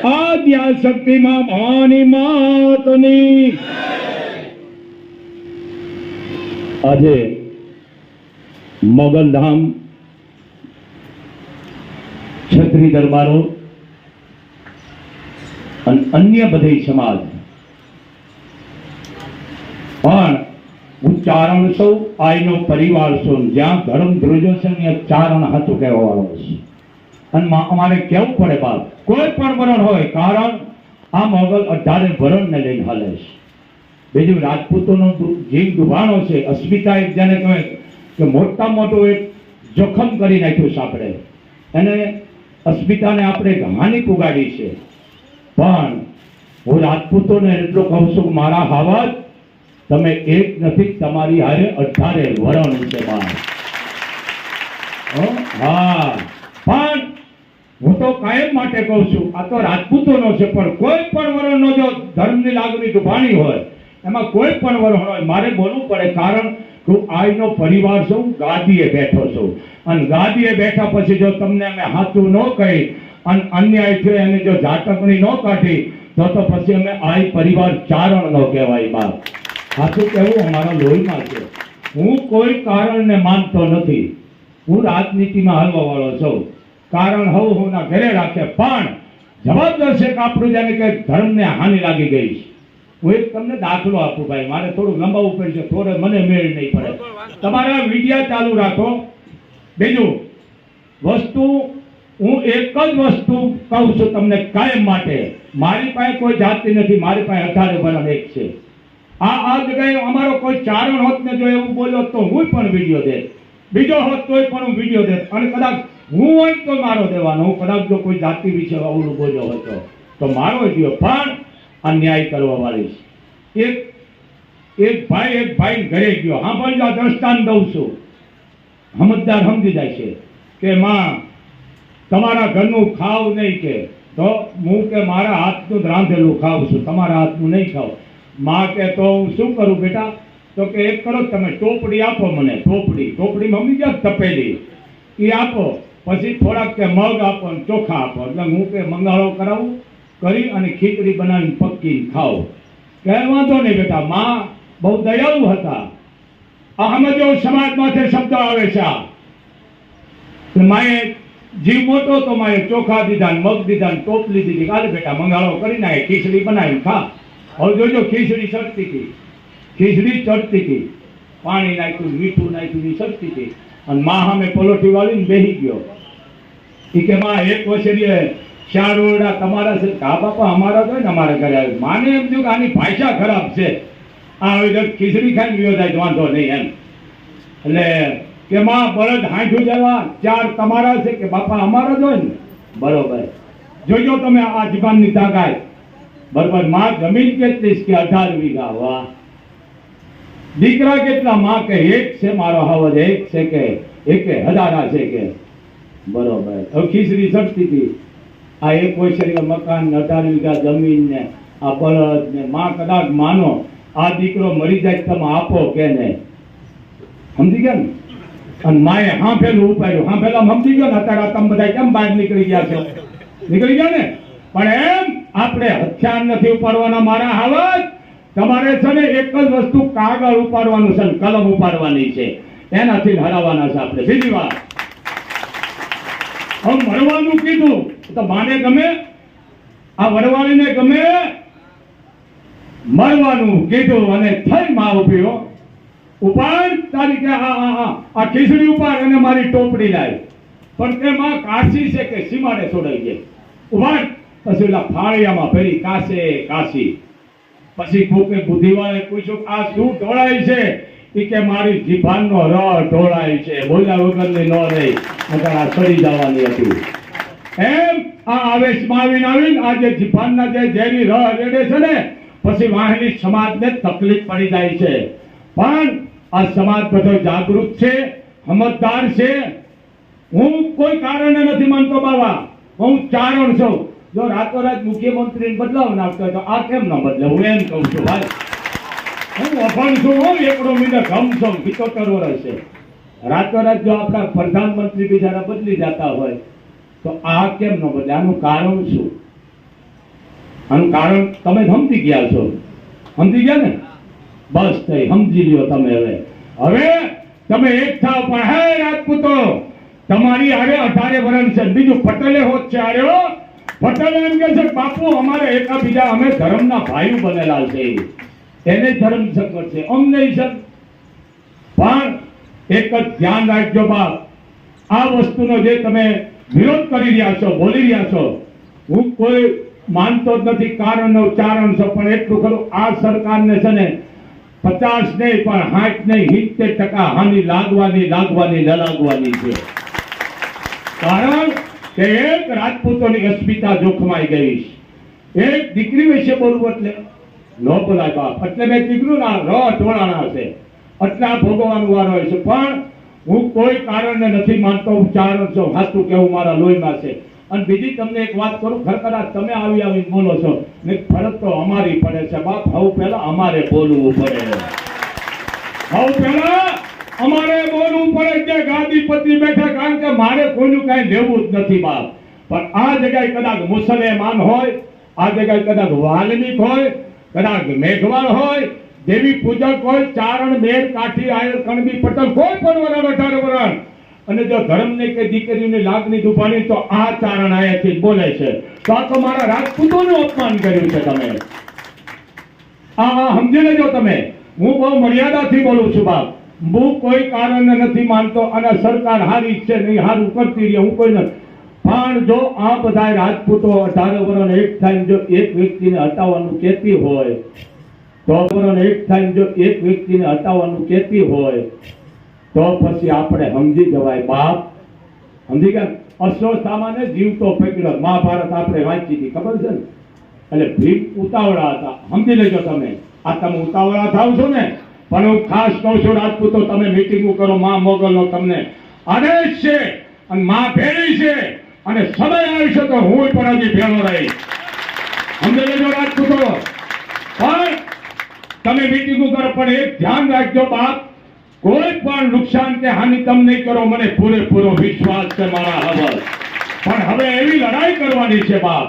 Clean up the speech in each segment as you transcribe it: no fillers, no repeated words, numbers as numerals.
આદ્યાશક્તિ માં ભવાની માતની આજે મોગલધામ ક્ષત્રિય દરબારો અને અન્ય બધી સમાજ પણ ઉચ્ચારણ સૌ આઈનો પરિવાર સૌ જ્યાં ધર્મ ધ્રુજો છે ત્યાં ચારણ હાથું કહેવાવાળો છે અને અમારે કેવું પડે બાપ કોઈ પણ વરણ હોય કારણ આ મોગલ 18 વરણને લઈને હાલે છે. બીજું રાજપૂતોનો જીવ ડૂબાણો છે. અસ્મિતા એક જેને કહેવાય કે મોટા મોટું એક જોખમ કરી નાખ્યું છે આપણે અને અસ્મિતાને આપણે હાનિ પુગાડી છે. પણ હું રાજપૂતોને એટલું કહું છું કે મારા હાવત તમે એક નથી તમારી હારે 18 વરણ છે બાપ. હા પણ હું તો કાયમ માટે કહું છું આ તો રાજપૂતોનો છે પણ કોઈ પણ વરણનો જો ધર્મની લાગણી દુભાણી હોય એમાં કોઈ પણ વરણ હોય મારે બોલવું પડે કારણ હું આઈનો પરિવાર છું ગાદીએ બેઠો છું અને ગાદીએ બેઠા પછી જો તમને અમે હાથું ન કહી અને અન્યાય છે એને જો ઝાટકણી ન કાઢી તો પછી અમે આઈ પરિવાર ચારણ ન કહેવાય બાપ. હાથું કહેવું અમારા લોહીમાં છે. હું કોઈ કારણને માનતો નથી. હું રાજનીતિમાં હાલવા વાળો છું. કારણ હું ના ઘરે રાખે પણ જવાબદાર છે કે આપણું જાણે કે ધર્મને હાનિ લાગી ગઈ છે. હું એક તમને દાખલો આપું ભાઈ મારે થોડું લંબાવવું પડશે થોડે મને મેળ નહીં પડે. તમારા મીડિયા ચાલુ રાખો. બીજું વસ્તુ હું એક જ વસ્તુ કહું છું તમને કાયમ માટે મારી પાસે કોઈ જાતિ નથી. મારી પાસે 18 વરણ એક છે. આ જગ્યાએ અમારો કોઈ ચારણ હોત ને જો એવું બોલ્યો તો હું પણ વિડીયો દે. બીજો હોત તોય પણ હું વિડીયો દે અને કદાચ હું હોય તો મારો દેવાનો. હું કદાચ જો કોઈ જાતિ વિશે અવળું બોલ્યો હતો તો મારો ગયો પણ અન્યાય કરવા વાળી છે. એક ભાઈ ઘરે ગયો. હા પણ જો દ્રષ્ટાંત દઉં છું સમજદાર સમજી જાય છે કે માં તમારા ઘરનું ખાવ નહીં કે તો હું કે મારા હાથનું જ રાંધેલું ખાઉં છું તમારા હાથનું નહીં ખાવ. માં કે તો હું શું કરું બેટા તો કે એક કરો તમે ટોપડી આપો મને. ટોપડી મમ્મી ક્યાં તપેલી એ આપો પછી થોડાક કે મગ આપો ને ચોખા આપો એટલે હું કે મંગાળો કરાવું કરી અને ખીચડી બનાવીને પક્કીને ખાઓ. કે વાંધો નહીં બેટા. માં બહુ દયાળુ હતા. આ સમજો સમાજમાંથી શબ્દ આવે છે આ માએ જીવ મોટો તો માએ ચોખા દીધા ને મગ દીધા ને ટોપલી દીધી. કાલે બેટા મંગાળો કરી નાખે ખીચડી બનાવીને ખા. હવે જોજો ખીચડી ચડતી હતી પાણી નાખ્યું મીઠું નાખ્યું ચડતી હતી અને માં સામે પલોઠી વાળીને બેસી ગયો. એ કે માં એક વછેરીએ 4 ઓરડા તમારા છે. હા બાપા અમારા તો ને અમારા ઘરે આવ્યું. માને એમ થયું કે આની ભાષા ખરાબ છે. આ હવે ખીચડી ખાઈને વિયો જાય વાંધો નહીં એમ. એટલે કે માં બળદ હાંઠું જવા 4 તમારા છે કે બાપા અમારા જ હોય ને. બરોબર જોજો તમે આ જીવાનની તાકાત. બરોબર માં જમીન કેટલી કે 18 વીઘા. વાહ. દીકરા કેટલા? માં કે એક છે મારો હવજ એક છે કે એક હજારા છે કે. બરોબર હવે ખીચડી ચડતી હતી. આ એક વછેરી મકાન 18 વીઘા જમીન ને આ બળદ ને માં કદાચ માનો આ દીકરો મરી જાય તમે આપો કે ને. સમજી ગયા ને. અને માએ હાંફેલું ઉપાડ્યું. હાંફેલા સમજી ગયો ને અત્યારે તમે બધા કેમ બહાર નીકળી ગયા છો? નીકળી ગયા ને. પણ એમ આપણે હથિયાર નથી ઉપાડવાના મારા હાવત. તમારે છે ને એક જ વસ્તુ કાગળ ઉપાડવાનું છે કલમ ઉપાડવાની છે. એનાથી હરાવવાના છે આપણે. બીજી વાત હવે મરવાનું કીધું તો માને ગમે આ વડવાળીને ગમે. મરવાનું કીધું અને થઈ માં ઉભી ઉપાડ તારી કે આ ખીચડી ઉપાડ અને મારી ટોપડી લાવી. પણ તે માં કાશી છે કે સીમાડે છોડાઈ જાય. ઉપાડ પછી ઓલા ફાળિયામાં ફેરી કાશી. પછી કોકે બુદ્ધિવાળે પૂછ્યું આ શું ઢોળાય છે? એ કે મારી જીભાનનો ર ઢોળાય છે. બોલ્યા વગરની ન રહી નકર આ સડી જવાની હતી. એમ આ આવેશમાં આવીને આ જે જીભાનના જે ઝેરી ર રેડે છે ને પછી વાહની સમાજને તકલીફ પડી જાય છે. પણ આ સમાજ બધો જાગૃત છે સમજદાર છે. હું કોઈ કારણે નથી માનતો બાબા. હું ચારણ છું. જો રાતોરાત મુખ્યમંત્રીને બદલાવ નાખતો હોય તો આ કેમ ન બદલે? હું એમ કહું છું ભાઈ. હું અભણ છું. એકડો મહિને ઘમ છું 75 વર્ષ છે. રાતોરાત જો આપણા પ્રધાનમંત્રી બિચારા બદલી જતા હોય તો આ કેમ ન બદલે? આનું કારણ શું? આનું કારણ તમે સમજી ગયા છો? સમજી ગયા ને? બસ થઈ, સમજી લ્યો તમે. હવે તમે એક થાવ. પણ હે રાજપૂતો, તમારી આરે 18 વર્ષ છે. બીજું પટેલે હોત છે આર્યો. પટેલે એમ કે છે બાપુ અમારે એકાબીજા અમે ધર્મના ભાઈઓ બનેલા છે, એને ધર્મ સંકટ છે, અમને છે. પણ એક જ ધ્યાન રાખજો બાપ, આ વસ્તુનો જે તમે વિરોધ કરી રહ્યા છો, બોલી રહ્યા છો, હું કોઈ માનતો જ નથી કારણ ઉચ્ચારણ છો, પણ એટલું ખરું આ સરકારને છે ને 50 નહીં પણ 60 નહીં 70% હાનિ લાગવાની ન લાગવાની છે. કારણ કે એક રાજપૂતોની અસ્મિતા જોખમાઈ ગઈ છે. એક દીકરી વિશે બોલવું એટલે ન બોલાય બાપ. એટલે મેં કીધું ના ટોળાના છે એટલા ભોગવવાનું વારો હોય છે. પણ હું કોઈ કારણને નથી માનતો, ઉચ્ચારણ છો સાચું કેવું મારા લોહીમાં છે. અને બીજી તમને એક વાત કરું, ખરેખર તમે આવી બોલો છો ને, ફરજ તો અમારી પડે છે બાપ. હવે પહેલા અમારે બોલવું પડે, કે ગાદીપતિ બેઠા. કારણ કે મારે કોઈનું કઈ લેવું જ નથી બાપ. પણ આ જગ્યાએ કદાચ મુસલમાન હોય, આ જગ્યાએ કદાચ વાલ્મીક હોય, કદાચ મેઘવાળ હોય, દેવી પૂજક હોય, ચારણ મેર કાઠી આયર કણબી પટેલ, કોઈ પણ વરણ 18 વરણ, અને જો ધર્મને કે દીકરીની લાગણી દુભાણી તો આ ચારણ આયાથી બોલે છે. તો આ તો મારા રાજપૂતોનું અપમાન કર્યું છે તમે. આ સમજી લેજો તમે. હું બહુ મર્યાદાથી બોલું છું બાપ. હું કોઈ કારણને નથી માનતો, અને સરકાર હારી છે નહીં હારું કરતી રહી, હું કોઈ નથી. પણ જો આ બધા રાજપૂતો 18 વર્ષ એક થાય, જો એક વ્યક્તિને હટાવવાનું કહેતી હોય, તો એક થાય જો એક વ્યક્તિને હટાવવાનું કહેતી હોય, તો પછી આપણે સમજી જવાય બાપ. સમજી ગયા? અશ્વત્થામાને જીવતો પકડ્યો. મહાભારત આપણે વાંચી હતી, ખબર છે ને? એટલે ભીમ ઉતાવળા હતા. સમજી લેજો તમે. આ તમે ઉતાવળા થાવ છો ને, પણ હું ખાસ કહું છું રાજપૂતો, તમે મીટિંગો કરો, મા મોગલનો તમને આદેશ છે, અને મા ભેળી છે, અને સમય આવશે તો હું પણ હજી ભેળો રહી. સમજી લેજો રાજપૂતો. પણ તમે મીટિંગો કરો, પણ એક ધ્યાન રાખજો બાપ, કોઈ પણ નુકસાન કે હાનિ તમે નહીં કરો. મને પૂરેપૂરો વિશ્વાસ છે મારા હવલ. પણ હવે એવી લડાઈ કરવાની છે બાપ.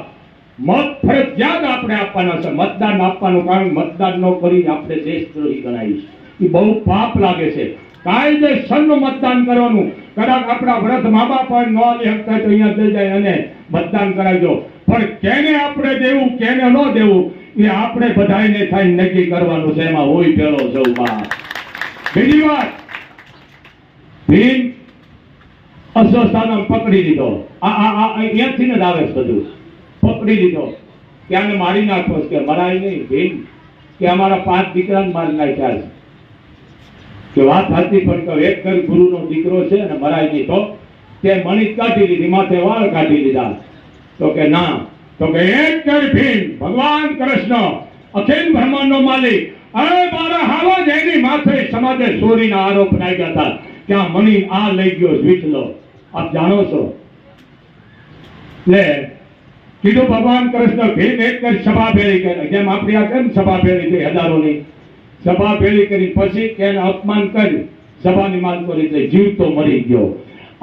મત ફરજિયાત આપણે આપવાના છે, મતદાન આપવાનું. કારણ મતદાન ન કરી આપણે દેશદ્રોહી ગણાય છે. એ બહુ પાપ લાગે છે. કાયદેસરનું મતદાન કરવાનું. કદાચ આપણા વૃદ્ધ મા બાપ ન આવી શકતા તો અહીંયા જઈ જાય અને મતદાન કરાવજો. પણ કેને આપણે દેવું કેને ન દેવું એ આપણે બધાને થાય નક્કી કરવાનું છે. એમાં હોય પેલો સૌ બાપ. બીજી વાત, ભીમ અશ્વત્થામાને પકડી લીધો. અહીંયાથી જ આવે છે બધું. પકડી લીધો કે આને મારી નાખો. કે મરાય નહીં ભીમ, કે અમારા 5 દીકરાને મારી નાખ્યા છે. કે વાત હતી, પણ કે એક કર ગુરુનો દીકરો છે અને મરાય નહીં. તો તે મણી કાઢી લીધી, માથે વાળ કાઢી લીધા. તો કે ના, તો કે એક કર ભીમ, ભગવાન કૃષ્ણ અખિલ બ્રહ્માંડનો માલિક, અરે મારા હાલો જ એની માથે સમાજે ચોરીના આરોપ લાગ્યા હતા કે આ મણી આ લઈ ગયો વીટલો. આપ જાણો છો. લે કીધું ભગવાન કૃષ્ણ ભીમ એક જ સભા ભેળી કરી. જેમ આપણી આ કેમ સભા ભેળી થઈ હજારોની, સભા ભેળી કરી પછી એને અપમાન કર્યું. સભાની માંગ કરી એટલે જીવતો મરી ગયો.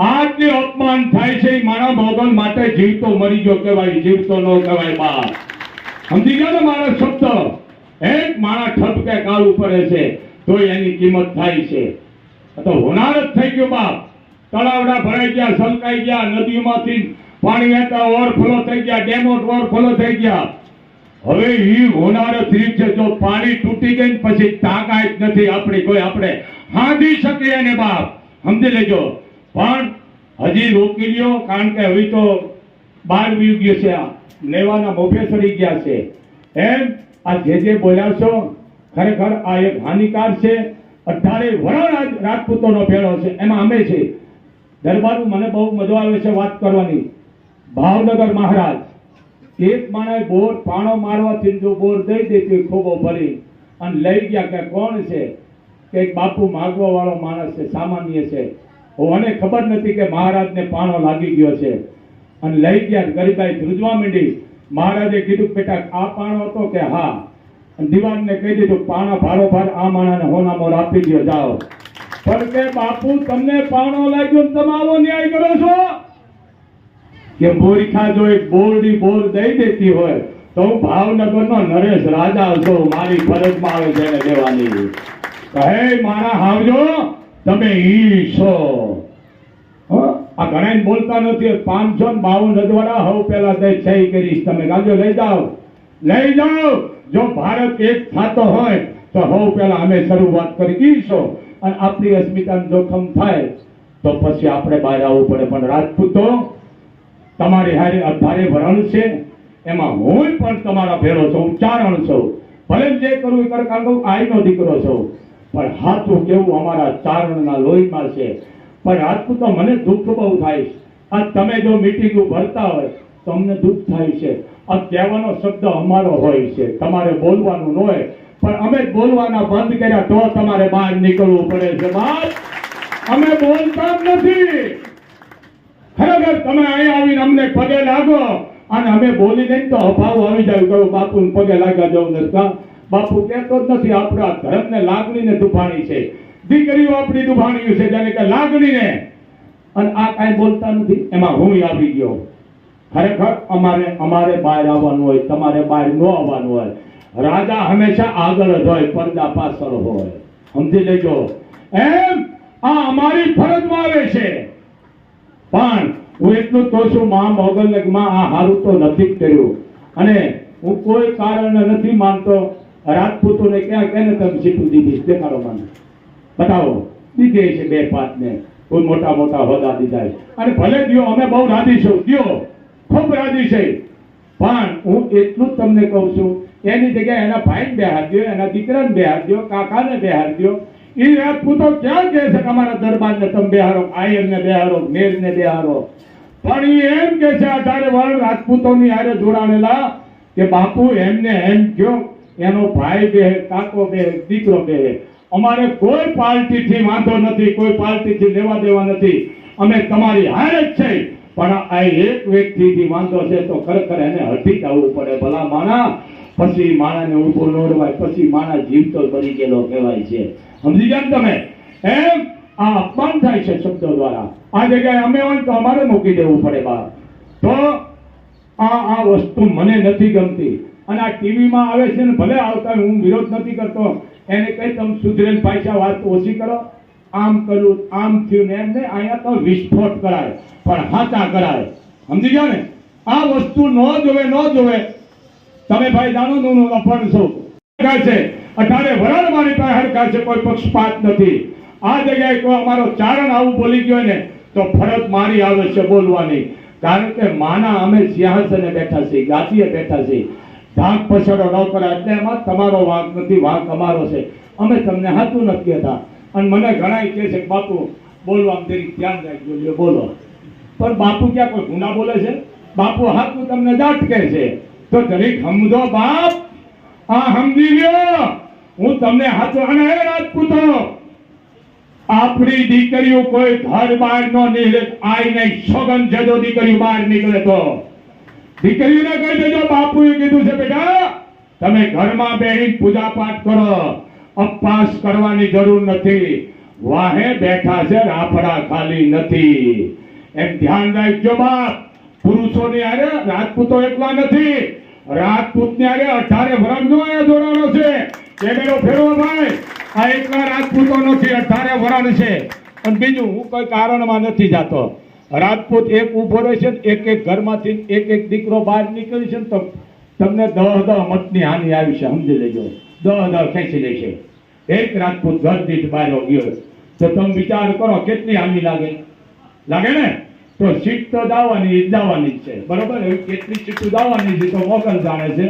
આટલી અપમાન થાય છે મારા મોગલ માટે. જીવતો મરી ગયો કહેવાય, જીવતો ન કહેવાય બાપ. સમજી ગયા ને મારા શબ્દ? એક માણસ ઠપકે કાળું પડે છે તો એની કિંમત થાય છે. તો હોનાર જ થઈ ગયો બાપ. તળાવડા ભરાઈ ગયા, સલકાઈ ગયા, નદીઓમાંથી પાણી વહેતા ઓવરફ્લો થઈ ગયા, ડેમો ઓવરફ્લો થઈ ગયા. હવે ઈ હોનાર જ રીત છે. જો પાણી તૂટી ગઈ પછી તાકાત નથી આપણી કોઈ, આપણે હાંધી શકીએ ને બાપ. સમજી લેજો. પણ હજી રોકી લ્યો, કારણ કે હવે તો 12 વી ગયું છે, લેવાના મોભે ચડી ગયા છે. એમ આ જે બોલ્યા છો ખરેખર આ એક હાનિકાર છે. 18 વરણ રાજપૂતોનો ભેળો છે, એમાં અમે છે. દરબારનું મને બહુ મજા આવે છે વાત કરવાની. ભાવનગર મહારાજ એક માણસ બોર પાણો મારવાથી જો બોર દઈ દેતી ખોબો ભરી અને લઈ ગયા. કે કોણ છે? કે એક બાપુ માગવા વાળો માણસ છે, સામાન્ય છે. મને ખબર નથી કે મહારાજને પાણો લાગી ગયો છે. અને લઈ ગયા. ગરીબાઈ ધ્રુજવા માંડી. મહારાજે કીધું બેટા આ પાણો હતો? કે હા. દિવાનને કહી દીધું પાણા ભારોભાર આ માણાને હોના મોર આપી દો, જાઓ. પણ કે બાપુ તમને પાણો લાગ્યો તમે આવો ન્યાય કરો છો? કે મૂર્ખા જો એક બોરડી બોર દઈ દેતી હોય તો હું ભાવનગરનો નરેશ રાજા છું, મારી ફરજમાં આવે છે એને દેવાની. કહે મારા હાવજો તમે ઈ છો. આ ઘણા બોલતા નથી. 552 રજવાડા હવ પેલા દઈ સહી કરીશ, તમે ગાજો લઈ જાઓ. જો ભારત એક થતો હોય તો હવ પેલા અમે શરૂઆત કરી છો, અને આપણી અસ્મિતાનું જોખમ થાય તો પછી આપણે બહાર આવવું પડે. પણ રાજપૂતો તમારી હારે 18 વરણ છે, એમાં હું પણ તમારા ભેળો છું, ચારણ છું. ભલે જે કરું એ કર, કારણ કે આઈનો દીકરો છું, પણ હાથું કેવું અમારા ચારણના લોહીમાં છે. પણ રાજપૂતો મને દુઃખ બહુ થાય છે. આ તમે જો મીટિંગો ભરતા હોય તો અમને દુઃખ થાય છે. આ કહેવાનો શબ્દ અમારો હોય છે, તમારે બોલવાનું ન હોય, પણ અમે બોલવાના બંધ કર્યા તો તમારે બહાર નીકળવું પડે છે. અમે બોલતા જ નથી. ખરેખર તમે અહીં આવીને અમને પગે લાગો, અને અમે બોલી નહીં તો અભાવ આવી જાય. કહ્યું બાપુ પગે લાગ્યા જવું નથી. બાપુ કહેતો જ નથી. આપણા ધર્મને લાગણીને દુભાણી છે, દીકરીઓ આપણી દુભાણી છે, જેને કે લાગણીને. અને આ કાંઈ બોલતા નથી. એમાં હું આવી ગયો. ખરેખર અમારે બહાર આવવાનું હોય, તમારે બહાર ન આવવાનું હોય. રાજા હંમેશા આગળ જ હોય, પડદા પાછળ હોય. સમજી લેજો. એમ આ અમારી ફરજમાં આવે છે. પણ હું એટલું તો છું, માં મોગલને માં આ હારું તો નથી જ કર્યું, અને હું કોઈ કારણ નથી માનતો. રાજપૂતોને ક્યાં કેને તમે સીટું દીધી? દેખાડો મને, બતાવો. દીધે છે 2-5 ને, કોઈ મોટા મોટા હોદ્દા દીધા છે. અને ભલે દ્યો, અમે બહુ રાજી છું, દ્યો, ખૂબ રાજી છે. પણ હું એટલું જ તમને કહું છું, એની જગ્યાએ એના ભાઈને બેહાર દો, એના દીકરાને બેહાર દો, કાકાને બેહાર દો. એ રાજપૂતો ક્યાં કહે છે કે અમારા દરબારને તમે બેહારો, આયરને બેહારો, મેરને બેહારો? પણ એ એમ કે છે 18 વર્ષ રાજપૂતોની હારે જોડાણેલા કે બાપુ એમને એમ કયો, એનો ભાઈ બે, કાકો બે, દીકરો બે. અમારે કોઈ પાર્ટીથી વાંધો નથી, કોઈ પાર્ટીથી લેવા દેવા નથી. અમે તમારી હારે જ છે. પણ આ એક વ્યક્તિથી વાંધો છે તો ખરેખર એને હટી જવું પડે. ભલા માણા, પછી માણાને ઊભો ન રહેવાય, પછી માણા જીવતો બની ગયેલો કહેવાય છે. સમજી ગયા તમે? એમ આ અપમાન થાય છે શબ્દો દ્વારા. આ જગ્યાએ અમે હોય તો અમારે મૂકી દેવું પડે બહાર. તો આ વસ્તુ મને નથી ગમતી. અને આ ટીવીમાં આવે છે ને, ભલે આવતા હું વિરોધ નથી કરતો, એને કઈ તમે સુધરેલ પાછા વાત ઓછી કરો. આમ કર્યું, આમ થયું ને, એમને અહીંયા તો વિસ્ફોટ કરાય, પણ હાચા કરાય. સમજી ગયા ને? આ વસ્તુ ન જોવે. તમે ભાઈ જાણો હું અપણ છું છે. 18 વરણ મારી પાસે હરખા છે, કોઈ પક્ષપાત નથી. આ જગ્યાએ કોઈ અમારો ચારણ આવું બોલી ગયો ને તો ફરજ મારી આવે છે બોલવાની. કારણ કે માના અમે સિંહાસને બેઠા છીએ, ગાદીએ બેઠા છીએ. ઢાંક પછાડો ન કરાય. એટલે એમાં તમારો વાંક નથી, વાંક અમારો છે. અમે તમને હાથું નથી કહેતા. અને મને ઘણા કહે છે કે બાપુ બોલવામાં જરીક ધ્યાન રાખજો, બોલો. પણ બાપુ ક્યાં કોઈ ગુના બોલે છે? બાપુ હાથું તમને દાટ કહે છે તો જરીક સમજો બાપ. આ સમજી ગયો હું તમને હાથું. અને હે રાજપૂતો, આપણી દીકરીઓ કોઈ ઘર બહાર નો નીકળે. આઈ નહીં સોગન જજો, દીકરીઓ બહાર નીકળે તો દીકરીઓને કહી દેજો બાપુએ કીધું છે બેટા તમે ઘરમાં બેહીને પૂજા પાઠ કરો, ઉપવાસ કરવાની જરૂર નથી. વાહે બેઠા છે, રાફડા ખાલી નથી. એમ ધ્યાન રાખજો બાપ. પુરુષોની હારે રાજપૂતો એકલા નથી. રાજપૂતની હારે 18 વરણનો એ જોડાણો છે. કેમેરો ફેરવો ભાઈ. આ એકલા રાજપૂતો નથી, 18 વરણ છે. અને બીજું હું કોઈ કારણમાં નથી જાતો. રાજપૂત એક ઉભો રહે છે, એક ઘરમાંથી એક દીકરો બહાર નીકળી છે તો તમને 10 મતની હાનિ આવી છે. સમજી લેજો. 10 ખેંચી લે છે. એક રાજપૂત ઘર દીઠ બહાર ગયો તો તમે વિચાર કરો કેટલી હાનિ લાગે ને? તો સીટ તો દાવાની જ છે, બરોબર? એવી કેટલી સીટો દાવાની છે તો મોગલ જાણે છે.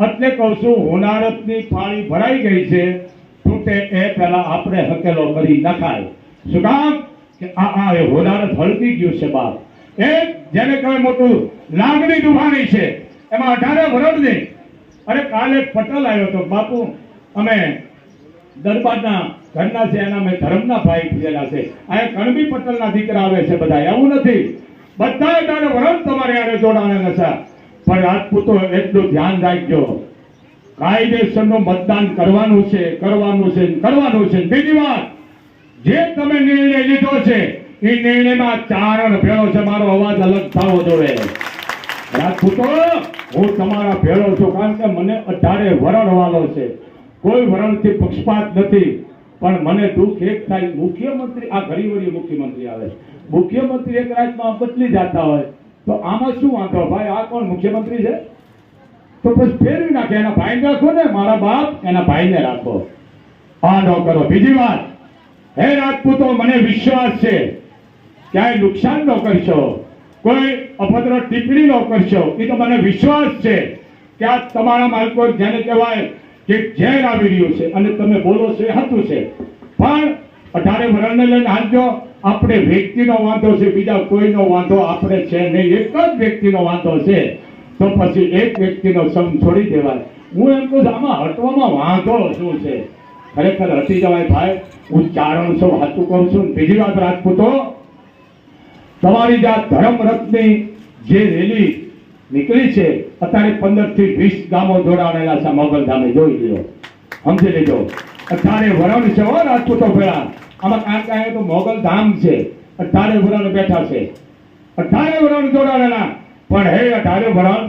એટલે કહું છું, હોનારતની પાળી ભરાઈ ગઈ છે, તૂટે એ પહેલા આપણે હકેલો કરી નખાય. શું કામ? કે આ હોનારત હળગી ગયું છે બાપ. એક જેને કહેવાય મોટું લાગણી દુભાણી છે, એમાં 18 વરસ નહીં. અરે કાલે પટેલ આવ્યો તો બાપુ, અમે દરબારના ઘરના છે, એના મેં ધર્મના ભાઈ થયેલા છે. આ કણબી પટેલના દીકરા આવે છે બધા. એવું નથી, બધા 18 વરસ તમારે યારે જોડાણા છે. પણ રાજપૂતો એટલું ધ્યાન રાખજો, કાયદેસરનું મતદાન કરવાનું છે. બીજી વાત, જે તમે નિર્ણય લીધો છે એ નિર્ણયમાં ચારણ ભેળો છે. મારો અવાજ અલગ થવો જોઈએ. રાજપૂતો, હું તમારા ભેળો છું, કારણ કે મને 18 વરણ વાલો છે. કોઈ વરણથી પક્ષપાત નથી. પણ મને દુઃખ એક થાય, મુખ્યમંત્રી, આ ઘણી વળી મુખ્યમંત્રી આવે, મુખ્યમંત્રી એક રાજમાં બદલી જતા હોય તો આમાં શું વાંધો? ભાઈ, આ કોણ મુખ્યમંત્રી છે? તો પછી ફેરવી નાખે. એના ભાઈને રાખો ને, મારા બાપ એના ભાઈને રાખો. આ ન કરો. બીજી વાત, હે રાજપૂતો, મને વિશ્વાસ છે ક્યાંય નુકસાન ન કરશો, કોઈ અભદ્ર ટિપ્પણી ન કરશો. એ તો મને વિશ્વાસ છે કે આ તમારા માલકો જેને કહેવાય કે ઝેર આવી રહ્યું છે અને તમે બોલો છો એ હતું છે. પણ 18 વરણને લઈને હાલજો. આપણે વ્યક્તિનો વાંધો છે, બીજા કોઈનો વાંધો આપણે છે નહીં. એક જ વ્યક્તિનો વાંધો છે, તો પછી એક વ્યક્તિનો સમ છોડી દેવાય. હું એમ કહું છું, આમાં હટવામાં વાંધો શું છે? ખરેખર હટી જવાય ભાઈ. હું ચારણ છું, સાચું કહું છું. બીજી વાત, રાજપૂતો, તમારી જે ધર્મ રથની જે રેલી નીકળી છે, અત્યારે 15 થી 20 ગામો જોડાણેલા છે મોગલધામે. જોઈ લો, સમજી લેજો. 18 વરણ છે હો રાજપૂતો ભેળા. આમાં કાંઈ કાંઈ તો મોગલધામ છે, 18 વરણ બેઠા છે, 18 વરણ જોડાણેલા. પણ હે 18 વરણ,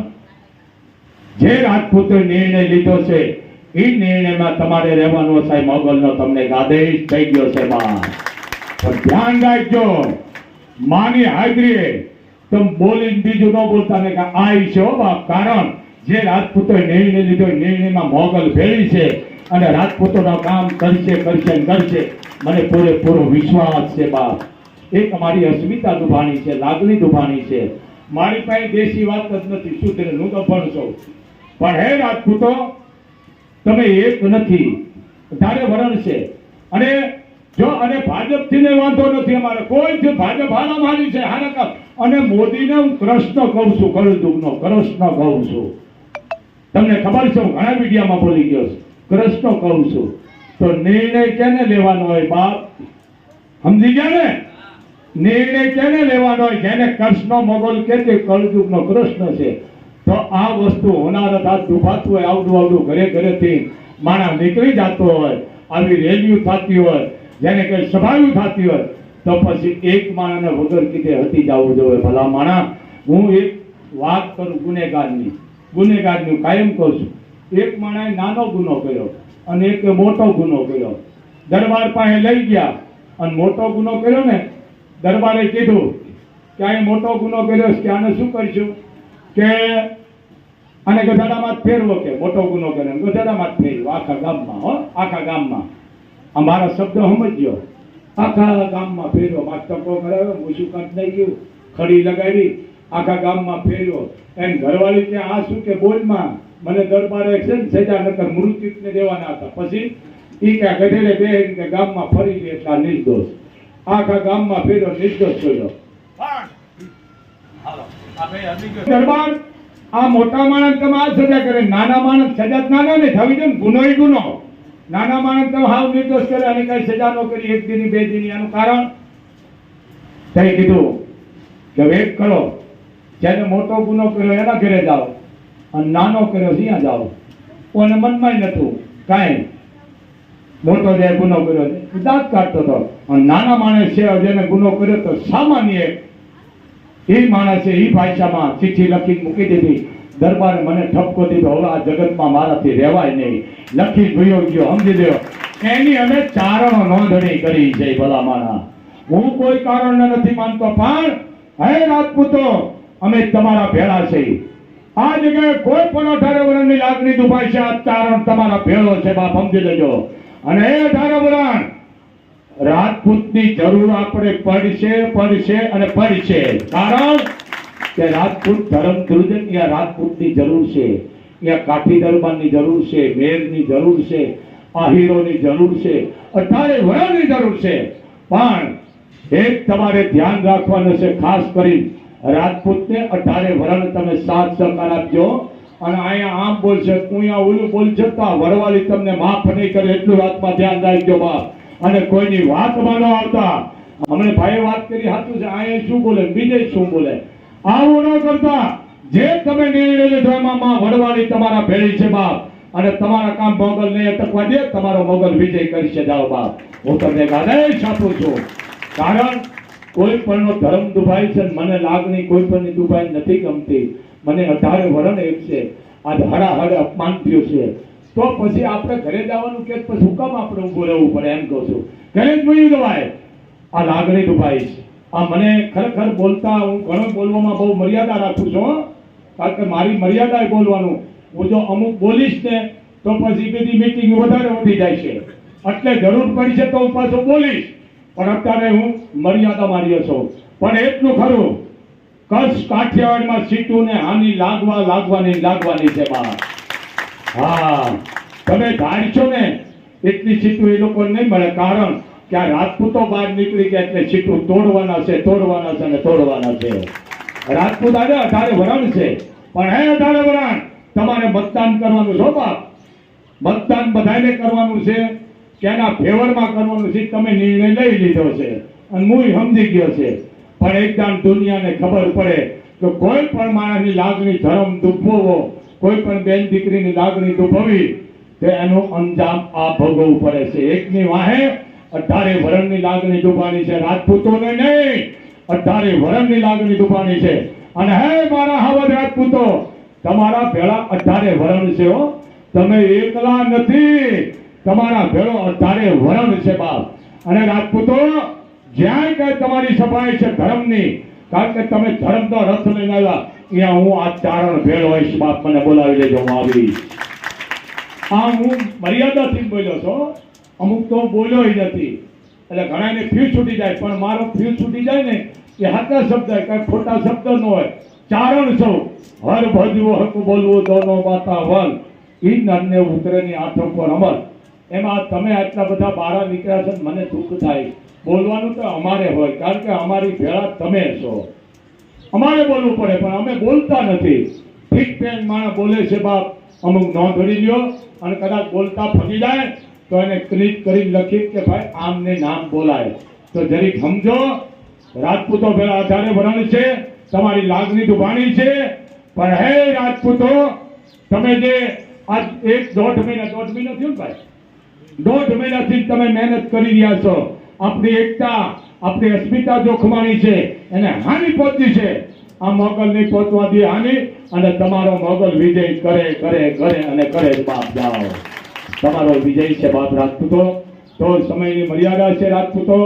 જે રાજપૂતો નિર્ણય લીધો છે એ નિર્ણયમાં તમારે રહેવાનો છે. મોગલનો તમને આદેશ થઈ ગયો છે બા. પણ ધ્યાન રાખજો, માની હાજરીએ તમે બોલીને બીજું ન બોલતા ને કે આ છે હો બાપ. કારણ જે રાજપૂતોએ નિર્ણય લીધો, નિર્ણયમાં મોગલ ભેળી છે અને રાજપૂતોના કામ કરશે કરશે ને કરશે. મને પૂરેપૂરો વિશ્વાસ છે બાપ. એક અમારી અસ્મિતા દુભાણી છે, લાગણી દુભાણી છે. મારી પાસે દેશી વાત જ નથી, શુદ્ધ ને હું તો ભણશો. પણ હે રાજપૂતો, તમે એક નથી, 18 વરણ છે. અને જો અને ભાજપથી ને વાંધો નથી અમારે, કોઈ છે ભાજપ હારા મારી છે હારા કામ. અને મોદીને હું કૃષ્ણ કહું છું, કળયુગનો કૃષ્ણ કહું છું. તમને ખબર છે, હું ઘણા મીડિયામાં બોલી ગયો છું, કૃષ્ણ કહું છું. તો નિર્ણય કેને લેવાનો હોય બાપ? સમજી ગયા ને? નિર્ણય કેને લેવાનો હોય? જેને કૃષ્ણ મોગલ કે કળયુગનો કૃષ્ણ છે. તો આ વસ્તુ હોનાર હાથ દુભાતું હોય, આવડું આવડું ઘરે ઘરેથી માણસ નીકળી જતો હોય, આવી રેલીઓ થતી હોય, જેને કઈ સભાઓ થતી હોય, તો પછી એક માણસને વગર કીધે હટી જવું જોઈએ. ભલા માણસ, હું એક વાત કરું ગુનેગારની કાયમ કહું છું. એક માણસે નાનો ગુનો કર્યો અને એક મોટો ગુનો કર્યો. દરબાર પાસે લઈ ગયા અને મોટો ગુનો કર્યો ને, દરબારે કીધું કે આ મોટો ગુનો કર્યો છે, કે આને શું કરશું? કે આને ગધાડામાં ફેરવો. કે મોટો ગુનો કર્યો ગધાડામાં ફેરવો આખા ગામમાં. હો, આખા ગામમાં. અમારા શબ્દ સમજ્યો. આખા ગામમાં ફેરવો. માસ્ટકો કરાવ્યો, મૂછું કાંત નહીં ગયું, ખડી લગાવી, આખા ગામમાં ફેરવો. એમ ઘરવાળી કે આ શું કે બોલમાં મને દરબારે છે ને સજા નકર મૃત્યુને દેવાના હતા. પછી ઈ કે ગધેડે બે કે ગામમાં ફરી ગઈ એટલા નિર્દોષ. આખા ગામમાં ફેરવો, નિર્દોષ છોડ્યો. દરબાર, આ મોટા માણસ તમે આ સજા કરે, નાના માણસ સજા નાના ને થવી જોઈએ. ગુનો ય ગુનો. નાના માણસ તમે હાવ નિર્દોષ કરે અને કઈ સજા ન કરી, 1 દિન 2 દિન. એનું કારણ તે કીધું કે વેટ કરો, જેને મોટો ગુનો કર્યો એના ઘરે જાઓ અને નાનો કર્યો ત્યાં જાઓ. કોને મનમાં નતું કાંઈ. મોટો જે ગુનો કર્યો દાંત કાઢતો હતો અને નાના માણસ છે જેને ગુનો કર્યો તો સામાન્ય એ માણસે એ ભાષામાં ચિઠ્ઠી લખી મૂકી દીધી. દરબારે મને ઠપકો દીધો, હવે આ જગતમાં મારાથી રહેવાય નહીં. લખી ભયો ગયો, સમજી લ્યો. એની અમે ચારણો નોંધણી કરી છે. ભલા માણા, હું કોઈ કારણને નથી માનતો, પણ હે રાજપૂતો, અમે તમારા ભેળા છે. આ જગ્યાએ કોઈ પણ 18 વર્ષની લાગણી દુભાઈ છે. આ ચારણ તમારા ભેળો છે બાપ, સમજી લેજો. અને એ 18 વર્ષ રાજપૂતની જરૂર આપણે પડશે અને પડશે. કારણ કે રાજપૂત ધર્મ ધ્રુજ, ત્યાં રાજપૂતની જરૂર છે. ત્યાં કાઠી દરબારની જરૂર છે, મેરની જરૂર છે, આહીરોની જરૂર છે, 18 વર્ષની જરૂર છે. પણ એક તમારે ધ્યાન રાખવાનું છે, ખાસ કરી રાજપૂતને 18 વર્ષ તમે સાથ સહકાર આપજો. અને અહીંયા આમ બોલશે, અહીંયા ઓલું બોલશે તો આ વરવાળી તમને માફ નહીં કરે, એટલું વાતમાં ધ્યાન રાખજો બાપ. અને કોઈની વાતમાં ન આવતા. હમણાં ભાઈએ વાત કરી, સાચું છે, અહીંયા શું બોલે, બીજે શું બોલે, આવું ન કરતા. જે તમે નિર્ણય લીધો એમાં વડવાળી તમારા ભેળી છે બાપ. અને તમારા કામ મોગલ નહીં અટકવા દે, તમારો મોગલ વિજય કરી છે. જાઓ બાપ, હું તમને આદેશ આપું છું. કારણ કોઈ પણનો ધર્મ દુભાય છે ને મને લાગણી કોઈ પણની દુભાઈ નથી ગમતી. મને 18 વરણ એક છે, આજ હડાહડ અપમાન થયું છે, તો પછી આપણે ઘરે જવાનું કે પછી શું કામ આપણે ઊભું રહેવું પડે? એમ કહું છું, ઘરે જ બોલી દવાય. આ લાગણી દુભાઈ છે. આ મને ખરેખર બોલતા હું ઘણું બોલવામાં બહુ મર્યાદા રાખું છું હો. કારણ કે મારી મર્યાદા એ બોલવાનું. હું જો અમુક બોલીશ ને તો પછી બધી મીટિંગ વધારે વધી જાય છે, એટલે જરૂર પડી છે તો હું પાછો બોલીશ, પણ અત્યારે હું મર્યાદા માર્યો છું. પણ એટલું ખરું, કચ્છ કાઠિયાવાડમાં સીટું ને હાની લાગવાની છે બા. હા, તમે ધાડશો ને એટલી સીટું એ લોકો નહીં મળે, કારણ કે આ રાજપૂતો બહાર નીકળી ગયા એટલે સીટું તોડવાના છે ને તોડવાના છે. રાજપૂત આજે 18 વરણ છે, પણ હે 18 વરણ તમારે મતદાન કરવાનું છો બાપ. મતદાન બધાને કરવાનું છે, કેના ફેવરમાં કરવાનું છે. તમે નિર્ણય લઈ લીધો છે અને હું સમજી ગયો છે. પણ એકદમ દુનિયાને ખબર પડે કે કોઈ પણ માણસની લાગણી ધર્મ દુભવો, કોઈ પણ બેન દીકરીની લાગણી દુભવી તો એનું અંજામ આ ભોગવવું પડે છે. એકની વાહે 18 વરણની લાગણી દુભાણી છે, રાજપૂતોને નહીં, 18 વરણની લાગણી દુભાણી છે. અને હે મારા હવદ રાજપૂતો, તમારા ભેળા 18 વરણ છે હો. તમે એકલા નથી, તમારા ભેળો 18 વરણ છે બાપ. અને રાજપૂતો, જ્યાં કઈ તમારી સફાઈ છે ધર્મની, કારણ કે તમે ધર્મનો રથ લઈને આવ્યા, ત્યાં હું આ ચારણ ભેળ હોઈશ બાપ. મને બોલાવી લેજો, હું આવીશ. આ હું મર્યાદાથી બોલ્યો છો, અમુક તો બોલ્યો નથી, એટલે ઘણાને ફ્યુઝ છૂટી જાય. પણ મારો ફ્યુઝ છૂટી જાય ને એ સાચા શબ્દ, કઈ ખોટા શબ્દ ન હોય. ચારણ સૌ હર ભજવું હક બોલવું દોનો બાતા વલ, ઈ નરને ઉતરેની આંખો પર અમર. એમાં તમે આટલા બધા બારા નીકળ્યા છે, મને દુઃખ થાય. બોલવાનું તો અમારે હોય, કારણ કે અમારી ભેળા તમે છો, અમારે બોલવું પડે, પણ અમે બોલતા નથી. ઠીક પેન માણસ બોલે છે બાપ, અમુક નોંધ ધરી લ્યો, અને કદાચ બોલતા ફગી જાય તો એને ક્લિક કરી લખી કે ભાઈ આમને નામ બોલાય. તો જરીક સમજો, રાજપૂતો ભેળા 18 વરણ છે, તમારી લાગણી દુભાણી છે. પણ હે રાજપૂતો, તમે જે આજ 1-1.5 મહિના થયું ને ભાઈ, 1.5 મહિનાથી તમે મહેનત કરી રહ્યા છો. આપણી એકતા, આપણી અસ્મિતા જોખમાણી છે, એને હાનિ પહોંચી છે. આ મોગલની પહોંચવા દે હાનિ, અને તમારો મોગલ વિજય કરે અને કરે જ બાપ. જાઓ, તમારો વિજય છે બાપ રાજપૂતો. તો સમયની મર્યાદા છે રાજપૂતો.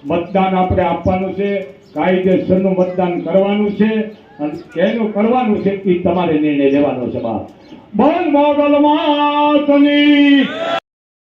મતદાન આપણે આપવાનું છે, કાયદેસરનું મતદાન કરવાનું છે, અને કેનું કરવાનું છે એ તમારે નિર્ણય લેવાનો છે બાપ. બોલ મોગલ માતની